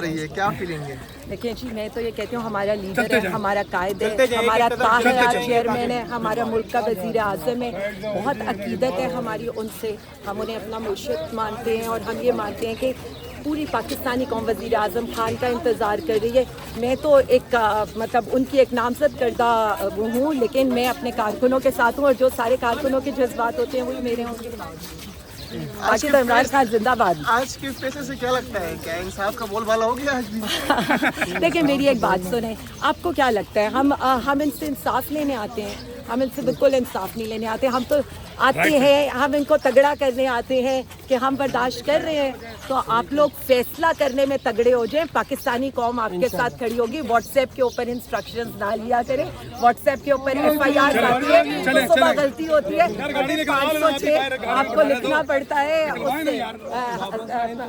رہی ہے کیا فیلنگ ہے؟ دیکھیں جی، میں تو یہ کہتی ہوں ہمارا لیڈر ہے، ہمارا قائد ہے، ہمارا طاہر چیئرمین ہے، ہمارا ملک کا وزیر اعظم ہے، بہت عقیدت ہے ہماری ان سے، ہم انہیں اپنا مرشد مانتے ہیں اور ہم یہ مانتے ہیں کہ پوری پاکستانی قوم وزیر اعظم خان کا انتظار کر رہی ہے۔ میں تو ایک مطلب ان کی ایک نامزد کردہ وہ ہوں، لیکن میں اپنے کارکنوں کے ساتھ ہوں اور جو سارے کارکنوں کے جذبات ہوتے ہیں وہی میرے ہوں گے۔ باقی تو عمران خان زندہ باد۔ آج کے فیصلے سے کیا لگتا ہے، کیا انصاف کا بول بالا ہو گیا آج بھی؟ دیکھیں میری ایک بات سنیں، آپ کو کیا لگتا ہے ہم ان سے انصاف لینے آتے ہیں؟ ہم ان سے بالکل انصاف نہیں لینے آتے، ہم تو آتے ہیں، ہم ان کو تگڑا کرنے آتے ہیں کہ ہم برداشت کر رہے ہیں، تو آپ لوگ فیصلہ کرنے میں تگڑے ہو جائیں، پاکستانی قوم آپ کے ساتھ کھڑی ہوگی۔ واٹس ایپ کے اوپر انسٹرکشنز نہ لیا کریں، واٹس ایپ کے اوپر FIR آتی ہے تو صبح غلطی ہوتی ہے، 506 آپ کو لکھنا پڑتا ہے، اس سے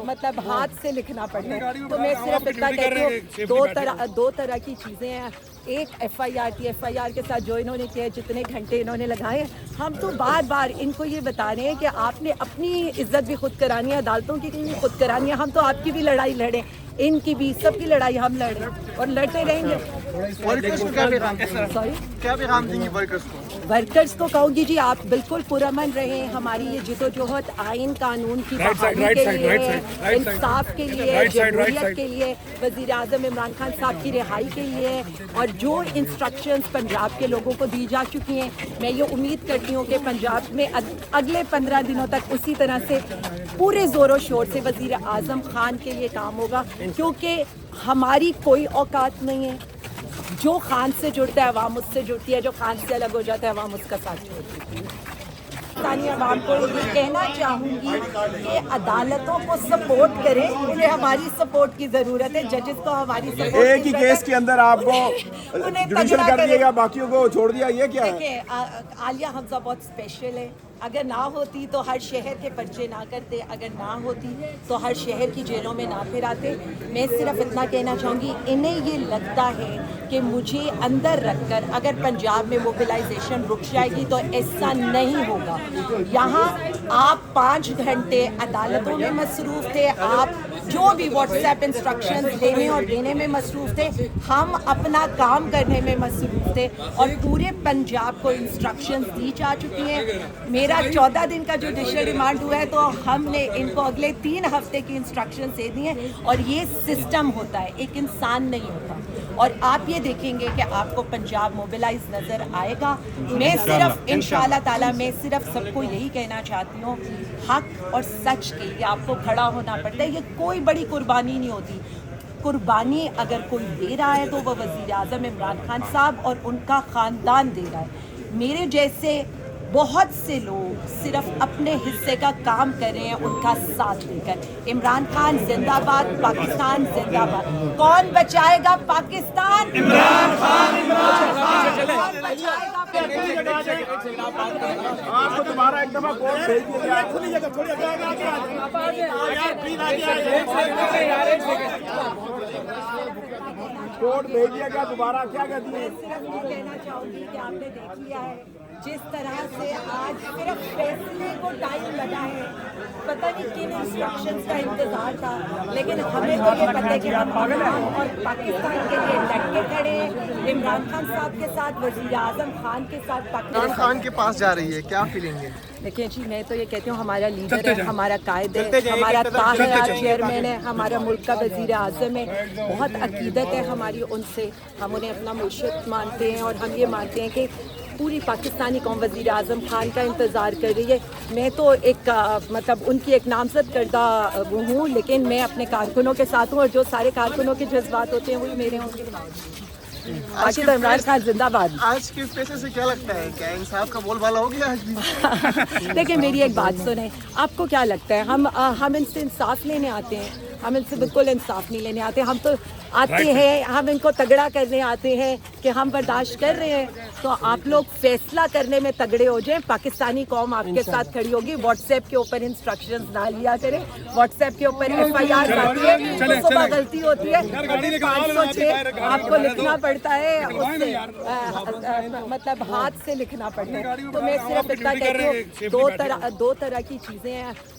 مطلب ہاتھ سے لکھنا پڑتا ہے۔ تو میں صرف اتنا کہتی ہوں، دو طرح کی چیزیں ہیں، ایک FIR تھی، FIR کے ساتھ جو انہوں نے کیا، جتنے گھنٹے انہوں نے لگائے، ہم تو بار بار ان کو یہ بتا رہے ہیں کہ آپ نے اپنی عزت بھی خود کرانی ہے، عدالتوں کی بھی خود کرانی ہے، ہم تو آپ کی بھی لڑائی لڑیں، ان کی بھی، سب کی لڑائی ہم لڑیں اور لڑتے رہیں گے۔ ورکرز کو کیا پیغام دیں گے؟ سوری، کیا پیغام دیں گے ورکرز کو؟ ورکرز کو کہوں گی جی آپ بالکل پرامن رہیں، ہماری یہ جدوجہد آئین قانون کی بحالی کے لیے ہے، انصاف کے لیے، جمہوریت کے لیے، وزیر اعظم عمران خان صاحب کی رہائی کے لیے ہے، اور جو انسٹرکشنز پنجاب کے لوگوں کو دی جا چکی ہیں، میں یہ امید کرتی ہوں کہ پنجاب میں اگلے 15 دنوں تک اسی طرح سے پورے زور و شور سے وزیر اعظم خان کے لیے کام ہوگا، کیونکہ ہماری کوئی اوقات نہیں ہے۔ جو خان سے جڑتا ہے عوام اس سے جڑتی ہے، جو خان سے الگ ہو جاتا ہے عوام اس کا ساتھ چھوڑتی ہے۔ پاکستانی عوام کو یہ کہنا چاہوں گی کہ عدالتوں کو سپورٹ کریں، انہیں ہماری سپورٹ کی ضرورت ہے، ججز کو ہماری سپورٹ کی ضرورت ہے۔ ایک ہی کیس کے اندر آپ کو جوڈیشل کر دیا گیا، باقیوں کو چھوڑ دیا، یہ کیا ہے؟ دیکھیں عالیہ حمزہ بہت اسپیشل ہے، اگر نہ ہوتی تو ہر شہر کے پرچے نہ کرتے، اگر نہ ہوتی تو ہر شہر کی جیلوں میں نہ پھراتے۔ میں صرف اتنا کہنا چاہوں گی، انہیں یہ لگتا ہے کہ مجھے اندر رکھ کر اگر پنجاب میں موبلائزیشن رک جائے گی تو ایسا نہیں ہوگا۔ یہاں آپ 5 گھنٹے عدالتوں میں مصروف تھے، آپ جو بھی واٹس ایپ انسٹرکشنز لینے اور دینے میں مصروف تھے، ہم اپنا کام کرنے میں مصروف تھے، اور پورے پنجاب کو انسٹرکشنز دی جا چکی ہیں۔ میرا 14 دن کا جوڈیشل ریمانڈ ہوا ہے تو ہم نے ان کو اگلے 3 ہفتے کی انسٹرکشنز دے دی ہیں، اور یہ سسٹم ہوتا ہے، ایک انسان نہیں ہوتا، اور آپ یہ دیکھیں گے کہ آپ کو پنجاب موبلائز نظر آئے گا۔ میں صرف انشاءاللہ تعالیٰ میں صرف سب کو یہی کہنا چاہتی ہوں، حق اور سچ کے لیے آپ کو کھڑا ہونا پڑتا ہے، یہ کوئی بڑی قربانی نہیں ہوتی۔ قربانی اگر کوئی دے رہا ہے تو وہ وزیر اعظم عمران خان صاحب اور ان کا خاندان دے رہا ہے۔ میرے جیسے بہت سے لوگ صرف اپنے حصے کا کام کر رہے ہیں ان کا ساتھ دے کر۔ عمران خان زندہ باد، پاکستان زندہ باد۔ کون بچائے گا پاکستان؟ عمران خان۔ کون بچائے گا آپ کو دوبارہ ایک دفعہ کورٹ بھیج دیا کورٹ بھیج دیا گیا، دوبارہ کیا کہتی ہیں؟ صرف یہ کہنا چاہوں گی کہ آپ نے دیکھ لیا ہے جس طرح سے آج صرف فیصلے کو ٹائم لگا ہے، پتہ نہیں کن انسٹرکشنز کا انتظار تھا، لیکن ہمیں تو یہ پتہ ہے کہ ہم عوام اور پاکستان کے لیے ڈٹ کے کھڑے ہیں، عمران خان صاحب کے ساتھ، وزیر اعظم خان کے ساتھ۔ عمران خان کے پاس جا رہی ہے کیا فیلنگ ہے؟ دیکھیں جی، میں تو یہ کہتی ہوں ہمارا لیڈر ہے، ہمارا قائد ہے، ہمارا طاہر چیئرمین ہے، ہمارا ملک کا وزیر اعظم ہے، بہت عقیدت ہے ہماری ان سے، ہم انہیں اپنا مرشد مانتے ہیں اور ہم یہ مانتے ہیں کہ پوری پاکستانی قوم وزیر اعظم خان کا انتظار کر رہی ہے۔ میں تو ایک مطلب ان کی ایک نامزد کردہ وہ ہوں، لیکن میں اپنے کارکنوں کے ساتھ ہوں اور جو سارے کارکنوں کے جذبات ہوتے ہیں وہی میرے ہوں گے۔ باقی تو عمران خان زندہ باد۔ آج کے فیصلے سے کیا لگتا ہے، کیا انصاف کا بول بالا ہو گیا آج بھی؟ دیکھیں میری ایک بات سنیں، آپ کو کیا لگتا ہے ہم ان سے انصاف لینے آتے ہیں؟ ہم ان سے بالکل انصاف نہیں لینے آتے، ہم تو آتے ہیں، ہم ان کو تگڑا کرنے آتے ہیں کہ ہم برداشت کر رہے ہیں، تو آپ لوگ فیصلہ کرنے میں تگڑے ہو جائیں، پاکستانی قوم آپ کے ساتھ کھڑی ہوگی۔ واٹس ایپ کے اوپر انسٹرکشنز نہ لیا کریں، واٹس ایپ کے اوپر FIR آتی ہے تو صبح غلطی ہوتی ہے، 506 آپ کو لکھنا پڑتا ہے، اس سے مطلب ہاتھ سے لکھنا پڑتا ہے۔ تو میں صرف اتنا کہتی ہوں، دو طرح کی چیزیں ہیں،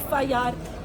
FIR।